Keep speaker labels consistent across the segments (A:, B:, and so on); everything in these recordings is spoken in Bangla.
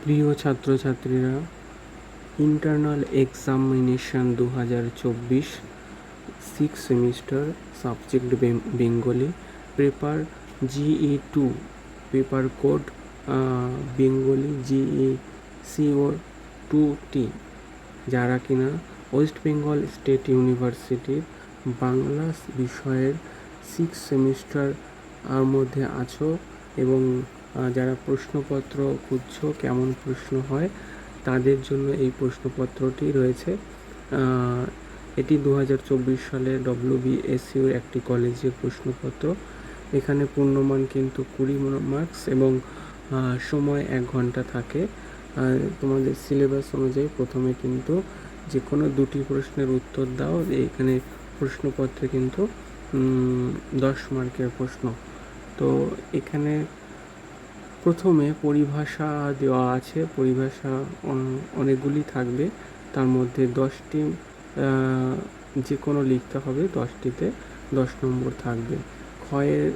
A: প্রিয় ছাত্রছাত্রীরা, internal examination 2024 six semester subject Bengali paper GE2 paper code Bengali GECO2T যারা কিনা ওয়েস্ট বেঙ্গল স্টেট ইউনিভার্সিটির বাংলা বিষয়ের সিক্স সেমিস্টার মধ্যে আছো এবং যারা প্রশ্নপত্র খুঁজছো কেমন প্রশ্ন হয় তাদের জন্য এই প্রশ্নপত্রটি রয়েছে। এটি 2024 সালে WBSUর একটি কলেজের প্রশ্নপত্র। এখানে পূর্ণমান কিন্তু 20 মার্কস এবং সময় 1 ঘন্টা থাকে। তোমাদের সিলেবাস অনুযায়ী প্রথমে কিন্তু যে কোনো 2টি প্রশ্নের উত্তর দাও। এখানে প্রশ্নপত্রে কিন্তু 10 মার্কের প্রশ্ন। তো এখানে প্রথমে পরিভাষা দেওয়া আছে। পরিভাষা অনেকগুলি থাকবে, তার মধ্যে 10টি যে কোনো লিখতে হবে। 10টিতে 10 নম্বর থাকবে। ক্ষয়ের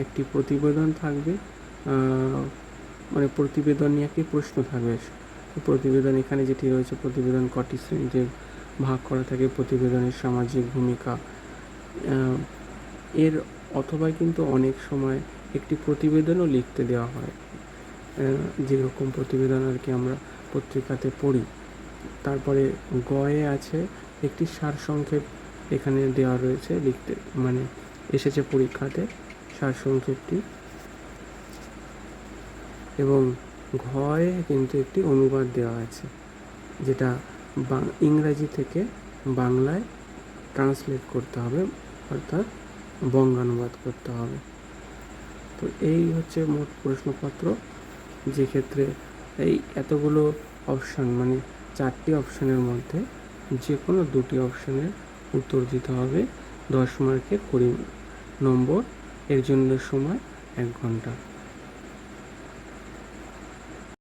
A: একটি প্রতিবেদন থাকবে, মানে প্রতিবেদন নিয়ে একটি প্রশ্ন থাকবে। প্রতিবেদন এখানে যেটি রয়েছে, প্রতিবেদন কটি শ্রেণীতে ভাগ করা থাকে, প্রতিবেদনের সামাজিক ভূমিকা এর অথবা কিন্তু অনেক সময় একটি প্রতিবেদনও লিখতে দেওয়া হয়, যেরকম প্রতিবেদন আর কি আমরা পত্রিকাতে পড়ি। তারপরে গয়ে আছে একটি সারসংক্ষেপ, এখানে দেওয়া রয়েছে লিখতে, মানে এসেছে পরীক্ষাতে সারসংক্ষেপটি। এবং ঘয়ে কিন্তু একটি অনুবাদ দেওয়া আছে, যেটা ইংরাজি থেকে বাংলায় ট্রান্সলেট করতে হবে, অর্থাৎ বঙ্গানুবাদ করতে হবে। তো এই হচ্ছে মোট প্রশ্নপত্র, যে ক্ষেত্রে এই এতগুলো অপশান, মানে 4টি অপশানের মধ্যে যে কোনো 2টি অপশানের উত্তর দিতে হবে। 10 মার্কের 20 নম্বর, এর জন্য সময় 1 ঘন্টা।